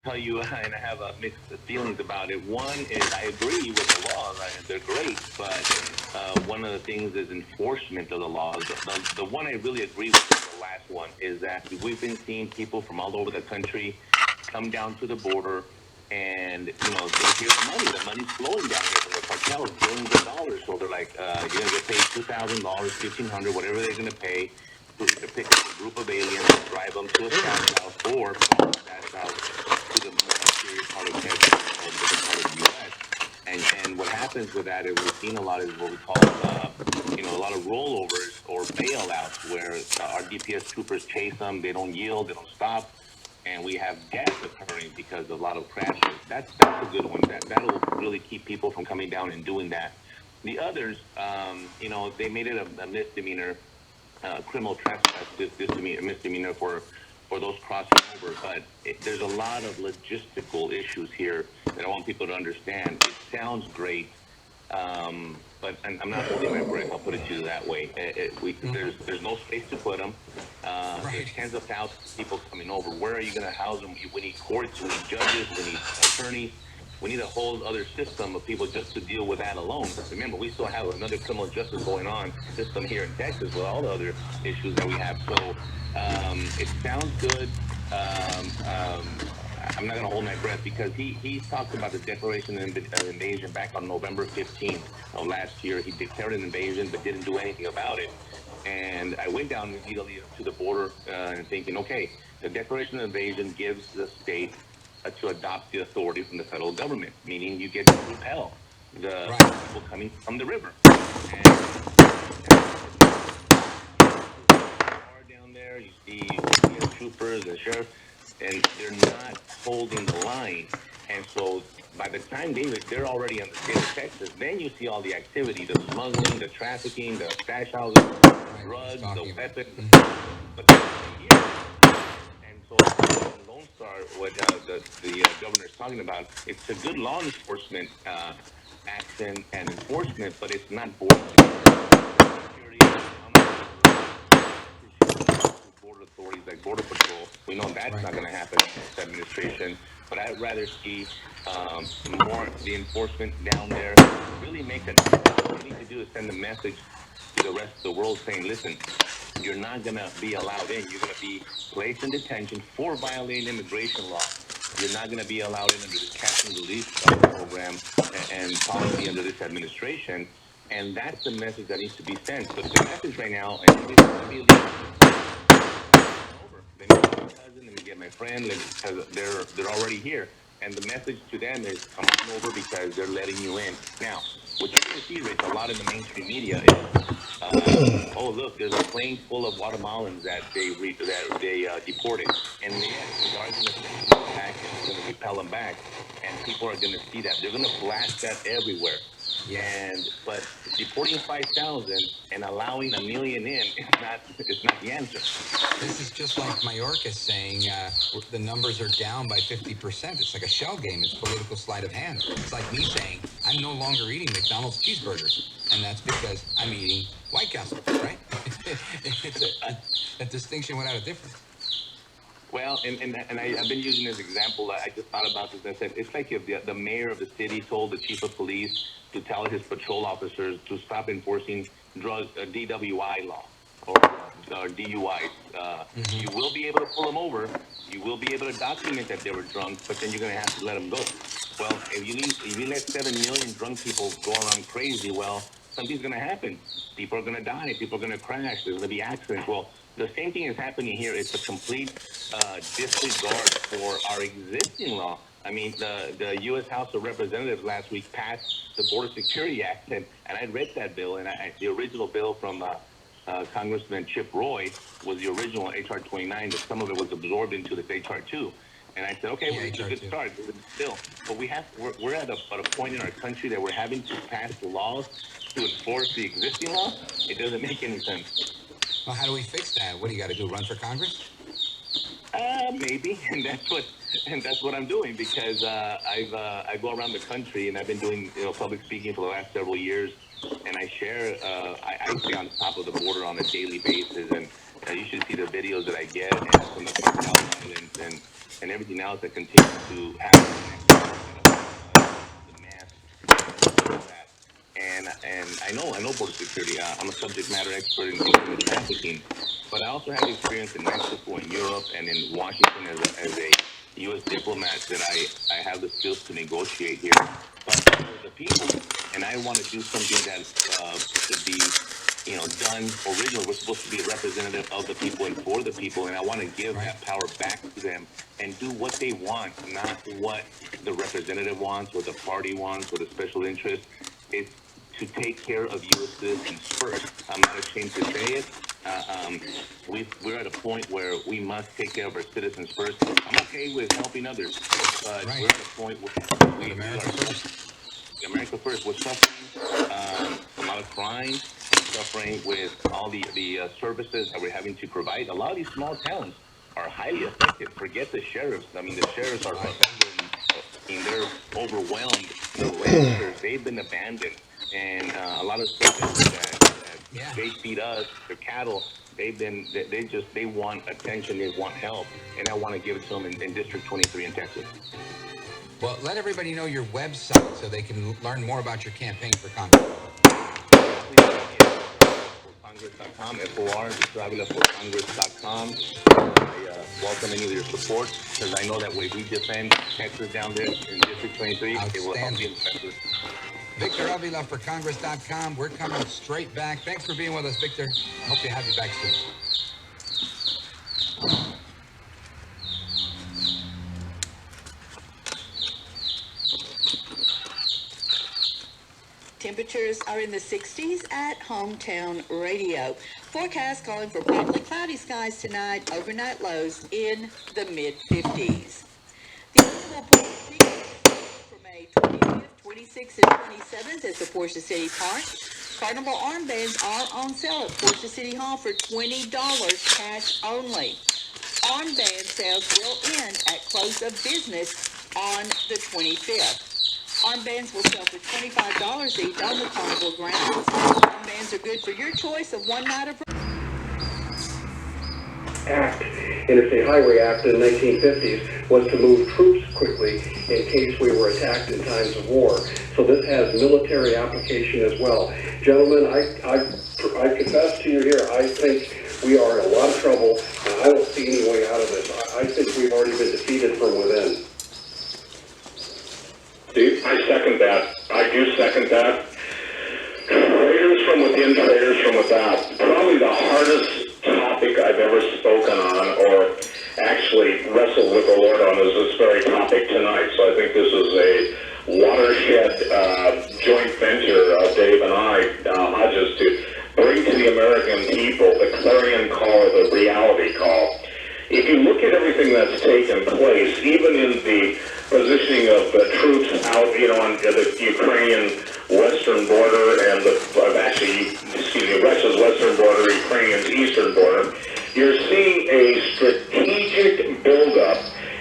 tell you, and I have mixed feelings about it. One is I agree with the laws; they're great, but one of the things is enforcement of the laws. The one I really agree with is the last one is that we've been seeing people from all over the country come down to the border, and they hear the money. The money's flowing down here from the cartels, billions of dollars. So they're like, you're gonna get paid $2,000, 1,500, whatever they're gonna pay to either pick up a group of aliens, drive them to a stash house, or from the stash house to the more serious part of Texas or different part of the U.S. And what happens with that is we've seen a lot is what we call a lot of rollovers or bailouts where our DPS troopers chase them, they don't yield, they don't stop, and we have deaths occurring because of a lot of crashes. That's a good one. That'll really keep people from coming down and doing that. The others, they made it a misdemeanor, criminal trespass misdemeanor for those crossing over. But there's a lot of logistical issues here that I want people to understand. It sounds great, but I'm not holding my breath. I'll put it to you that way. There's no space to put them. There's Right. tens of thousands of people coming over. Where are you going to house them? We need courts. We need judges. We need attorneys. We need a whole other system of people just to deal with that alone. Remember, we still have another criminal justice going on system here in Texas with all the other issues that we have. So it sounds good. Um, um, I'm not going to hold my breath because he talked about the declaration of invasion back on November 15th of last year. He declared an invasion but didn't do anything about it. And I went down immediately to the border and thinking, okay, the declaration of invasion gives the state to adopt the authority from the federal government, meaning you get to repel the Right. people coming from the river. And car down there. You see DPS troopers and sheriffs, and they're not holding the line. And so by the time they're already in the state of Texas, then you see all the activity, the smuggling, the trafficking, the stash houses, the Right. What he's drugs, the talking about. weapons, Hmm. but they're already here. And so in Lone Star, what the governor is talking about, it's a good law enforcement action and enforcement, but it's not border security. I'm not pushing to border authorities like Border Patrol. We know that's Right. not going to happen in this administration, but I'd rather see more the enforcement down there really make a difference. What we need to do is send a message to the rest of the world saying, listen, you're not going to be allowed in. You're going to be placed in detention for violating immigration law. You're not going to be allowed in under this catch and release program and policy under this administration. And that's the message that needs to be sent. But the message right now, and let me leave this with this: come on over. Let me get my cousin. Let me get my friend. Because they're already here. And the message to them is come on over because they're letting you in. Now, what you're going to see, Rich, a lot in the mainstream media is, oh look, there's a plane full of Guatemalans that they deported, and yes, we are going to send people back, and we're going to repel them back, and people are going to see that. They're going to blast that everywhere. Yeah. But deporting 5,000 and allowing a million in is not the answer. This is just like Mayorkas saying the numbers are down by 50%. It's like a shell game. It's political sleight of hand. It's like me saying I'm no longer eating McDonald's cheeseburgers, and that's because I'm eating White Castle, right? It's a distinction without a difference. Well, I've been using this example. I just thought about this. I said it's like if the mayor of the city told the chief of police to tell his patrol officers to stop enforcing drug DWI law or DUIs. You Hmm. will be able to pull them over. You will be able to document that they were drunk, but then you're going to have to let them go. Well, if you let 7 million drunk people go around crazy, well, something's going to happen. People are going to die. People are going to crash. There's going to be accidents. Well, the same thing is happening here. It's a complete disregard for our existing law. I mean, the U.S. House of Representatives last week passed the Border Security Act, and I read that bill, and the original bill from Congressman Chip Roy was the original HR 29, but some of it was absorbed into this HR 2. And I said, okay, Yeah, well, this is a HR good two. start. This is a good bill. But we're at a point in our country that we're having to pass laws to enforce the existing law. It doesn't make any sense. Well, how do we fix that? What do you got to do? Run for Congress? Maybe, and that's what I'm doing because I go around the country and I've been doing public speaking for the last several years, and I share I stay on top of the border on a daily basis, and you should see the videos that I get and from the cartel violence, and and everything else that continues to happen, the mass that. And I know border security. I'm a subject matter expert in human trafficking, but I also have experience in Mexico and Europe and in Washington as a U.S. diplomat that I have the skills to negotiate here. But for the people, and I want to do something that should be, done originally. We're supposed to be a representative of the people and for the people, and I want to give that power back to them and do what they want, not what the representative wants or the party wants or the special interest. It's to take care of U.S. citizens first. I'm not ashamed to say it. We're at a point where we must take care of our citizens first. I'm okay with helping others, but we're at a point where we America first. America first. We're suffering a lot of crime, suffering with all the services that we're having to provide. A lot of these small towns are highly affected. Forget the sheriffs. I mean, the sheriffs are they're overwhelmed. The rangers, they've been abandoned, and a lot of stuff that they feed us, their cattle. They want attention. They want help, and I want to give it to them in District 23 in Texas. Well, let everybody know your website so they can learn more about your campaign for Congress. Congress.com, FOR.Congress.com. I welcome any of your support because I know that way we defend Texas down there in District 23. It will help you in Texas. Victor Avila for Congress.com. We're coming straight back. Thanks for being with us, Victor. Hope to have you back soon. Temperatures are in the 60s at Hometown Radio. Forecast calling for partly cloudy skies tonight, overnight lows in the mid-50s. The annual for May 25th, 26th, and 27th is the Portia City Park. Carnival armbands are on sale at Portia City Hall for $20 cash only. Armband sales will end at close of business on the 25th. Armbands will sell for $25 each on the carnival grounds. Armbands are good for your choice of one night of Act, Interstate Highway Act in the 1950s, was to move troops quickly in case we were attacked in times of war. So this has military application as well. Gentlemen, I confess to you here, I think we are in a lot of trouble, and I don't see any way out of this. I think we've already been defeated from within. I second that. I do second that. Traitors from within, traitors from without. Probably the hardest topic I've ever spoken on or actually wrestled with the Lord on is this very topic tonight. So I think this is a watershed joint venture, Dave and I, Hodges, to bring to the American people the clarion call or the reality call. If you look at everything that's taken place, even in the positioning of the troops out, on the Ukrainian western border and Russia's western border, Ukrainian's eastern border, you're seeing a strategic buildup,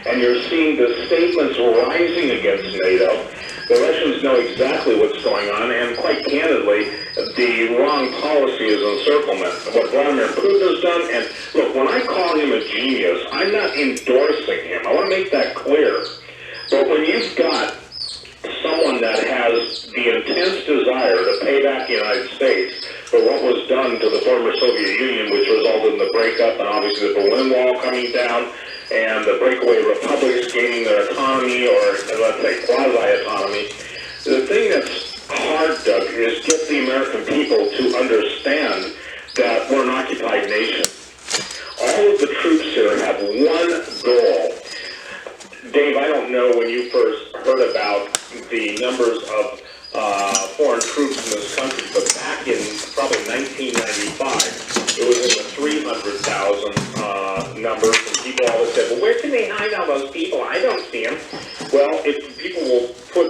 and you're seeing the statements rising against NATO. The Russians know exactly what's going on, and quite candidly, the wrong policy is encirclement. What Vladimir Putin has done, and look, when I call him a genius, I'm not endorsing him. I want to make that clear. But when you've got someone that has the intense desire to pay back the United States for what was done to the former Soviet Union, which resulted in the breakup and obviously the Berlin Wall coming down, and the breakaway republics gaining their autonomy, or let's say quasi-autonomy. The thing that's hard, Doug, is get the American people to understand that we're an occupied nation. All of the troops here have one goal. Dave, I don't know when you first heard about the numbers of foreign troops in this country, but back in probably 1995, it was in the 300,000 numbers, and people always said, well, where can they hide all those people? I don't see them. Well, if people will put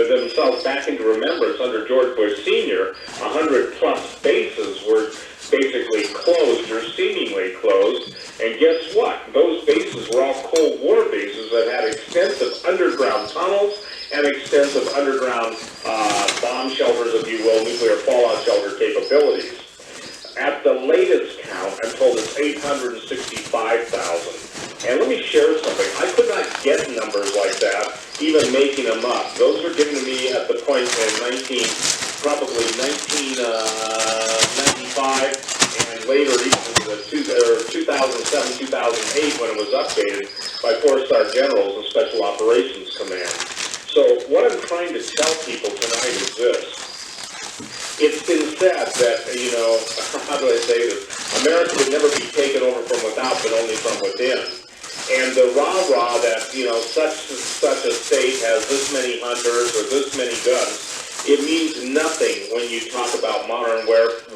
themselves back into remembrance under George Bush Sr., 100-plus bases were basically closed or seemingly closed, and guess what? Those bases were all Cold War bases that had extensive underground tunnels and extensive underground bomb shelters, if you will, nuclear fallout shelter capabilities. At the latest count, I'm told it's 865,000. And let me share something. I could not get numbers like that, even making them up. Those were given to me at the point in probably 1995, and later even in the 2007, 2008, when it was updated by 4-star generals and Special Operations Command. So what I'm trying to tell people tonight is this. It's been said that, you know, how do I say this? America would never be taken over from without, but only from within. And the rah-rah that, you know, such a state has this many hunters or this many guns, it means nothing when you talk about modern warfare,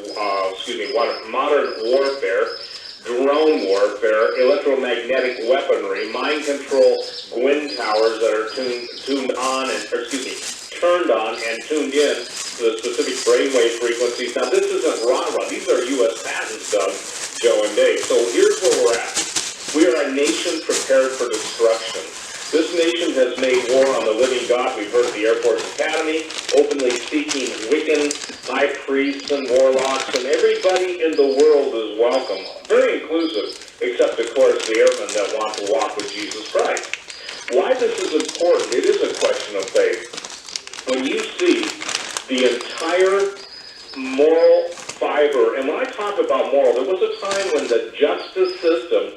drone warfare, electromagnetic weaponry, mind control, Gwyn towers that are turned on and tuned in to the specific brainwave frequencies. Now, this isn't rah-rah. These are U.S. patents, Doug, Joe, and Dave. So here's where we're at. We are a nation prepared for destruction. This nation has made war on the living God. We've heard at the Air Force Academy, openly seeking Wiccan high priests and warlocks, and everybody in the world is welcome. Very inclusive, except, of course, the airmen that want to walk with Jesus Christ. Why this is important, it is a question of faith. When you see the entire moral fiber, and when I talk about moral, there was a time when the justice system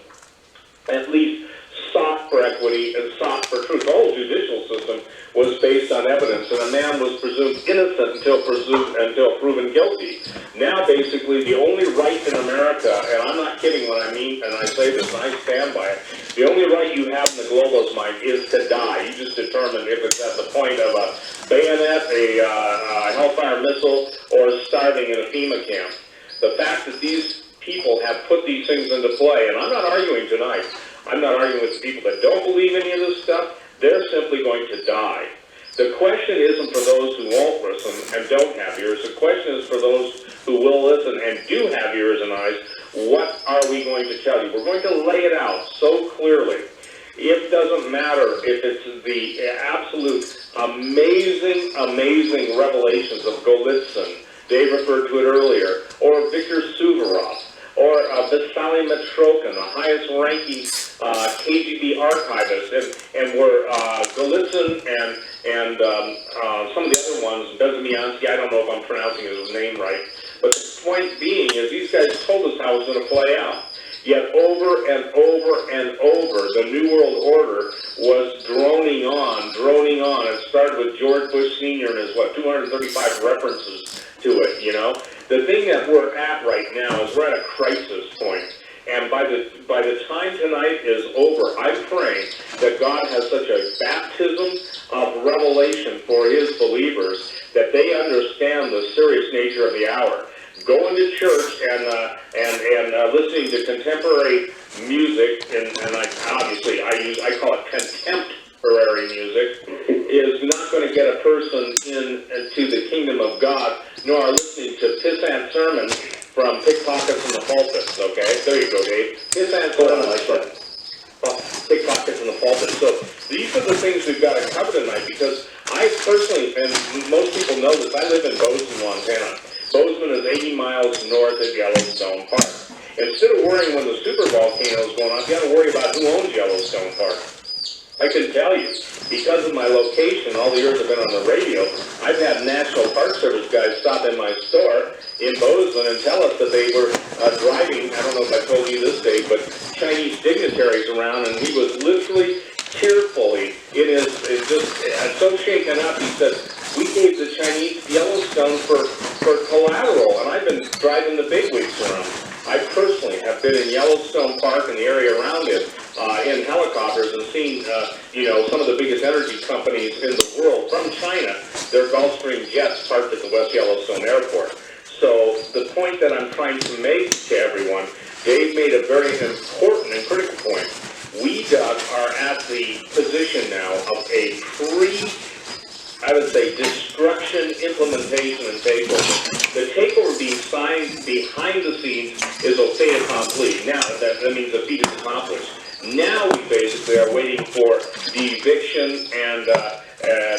at least sought for equity and sought for truth. The whole judicial system was based on evidence, and a man was presumed innocent until proven guilty. Now, basically, the only right in America, and I'm not kidding when I mean, and I say this, and I stand by it, the only right you have in the globalist mind is to die. You just determine if it's at the point of a bayonet, a Hellfire missile, or starving in a FEMA camp. The fact that these people have put these things into play, and I'm not arguing tonight. I'm not arguing with the people that don't believe any of this stuff. They're simply going to die. The question isn't for those who won't listen and don't have ears. The question is for those who will listen and do have ears and eyes. What are we going to tell you? We're going to lay it out so clearly. It doesn't matter if it's the absolute amazing revelations of Golitsyn. Dave referred to it earlier, or Viktor Suvorov, or Vitaly Metrokin, the highest-ranking KGB archivist, and where Golitsyn and some of the other ones, Bezimiansky, I don't know if I'm pronouncing his name right, but the point being is these guys told us how it was going to play out. Yet over and over, the New World Order was droning on. It started with George Bush Sr. and his, 235 references to it, you know? The thing that we're at right now is we're at a crisis point. And by the time tonight is over, I'm praying that God has such a baptism of revelation for his believers that they understand the serious nature of the hour. Going to church and listening to contemporary music, and I call it contemporary music, is not going to get a person into the kingdom of God, nor are listening to pissant sermons from pickpockets in the pulpits, okay? There you go, Dave. Pissant sermons from pickpockets in the pulpit. So these are the things we've got to cover tonight, because I personally, and most people know this, I live in Bozeman, Montana. Bozeman is 80 miles north of Yellowstone Park. Instead of worrying when the super volcano is going on, you got to worry about who owns Yellowstone Park. I can tell you, because of my location, all the years I've been on the radio, I've had National Park Service guys stop in my store in Bozeman and tell us that they were driving, I don't know if I told you this, Dave, but Chinese dignitaries around, and he was literally tearfully, so shaken up, he said, we gave the Chinese Yellowstone for collateral, and I've been driving the bigwigs around. I personally have been in Yellowstone Park and the area around it in helicopters and seen, some of the biggest energy companies in the world from China, their Gulfstream jets parked at the West Yellowstone Airport. So the point that I'm trying to make to everyone, Dave made a very important and critical point. We, Doug, are at the position now of a destruction, implementation, and takeover. The takeover being signed behind the scenes is au fait accompli. Now, that means the feat is accomplished. Now we basically are waiting for the eviction and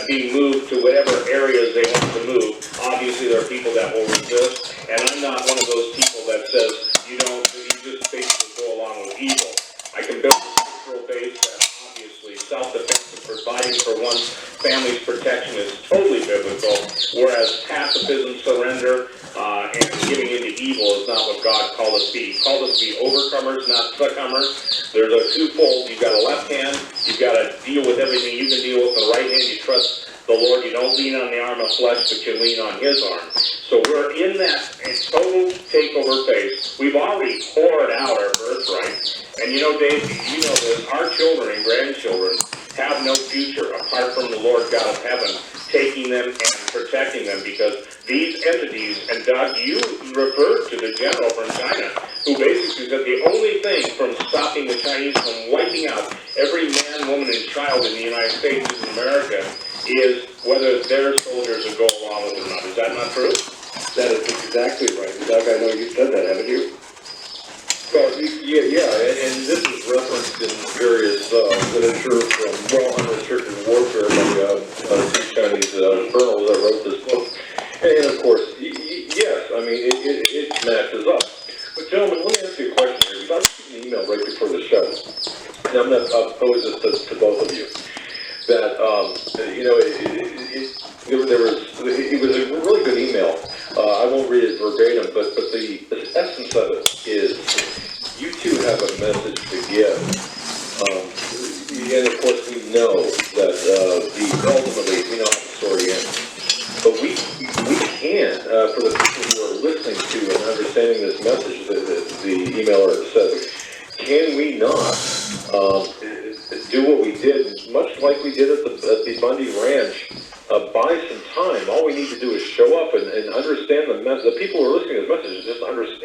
being moved to whatever areas they want to move. Obviously, there are people that will resist, and I'm not one of those people that says, you just basically go along with evil. I can build faith that obviously self-defense and providing for one's family's protection is totally biblical, whereas pacifism, surrender, and giving into evil is not what God called us to be. He called us to be overcomers, not succumbers. There's a twofold. You've got a left hand, you've got to deal with everything you can deal with. The right hand, you trust the Lord. You don't lean on the arm of flesh, but you lean on His arm. So we're in that total takeover phase. We've already poured out our birthright. And you know, Dave, you know this, our children and grandchildren have no future apart from the Lord God of heaven taking them and protecting them, because these entities, and Doug, you referred to the general from China, who basically said the only thing from stopping the Chinese from wiping out every man, woman, and child in the United States and America is whether their soldiers will go along with it or not. Is that not true? That is exactly right. Doug, I know you said that, haven't you? Well, yeah, and this is referenced in various literature from unrestricted warfare by two Chinese journals that wrote this book. And of course, yes, I mean, it matches up. But gentlemen, let me ask you a question here, because I received an email right before the show, and I'm going to pose this to both of you, that, you know, it was a really good email. I won't read it verbatim, but the essence of it is you two have a message to give. And of course we know that ultimately we know how the story ends. But we can, for the people who are listening to and understanding this message that the emailer says, can we not do what we did, much like we did at the Bundy Ranch? Buy some time. All we need to do is show up and understand the people who are listening to this message, just understand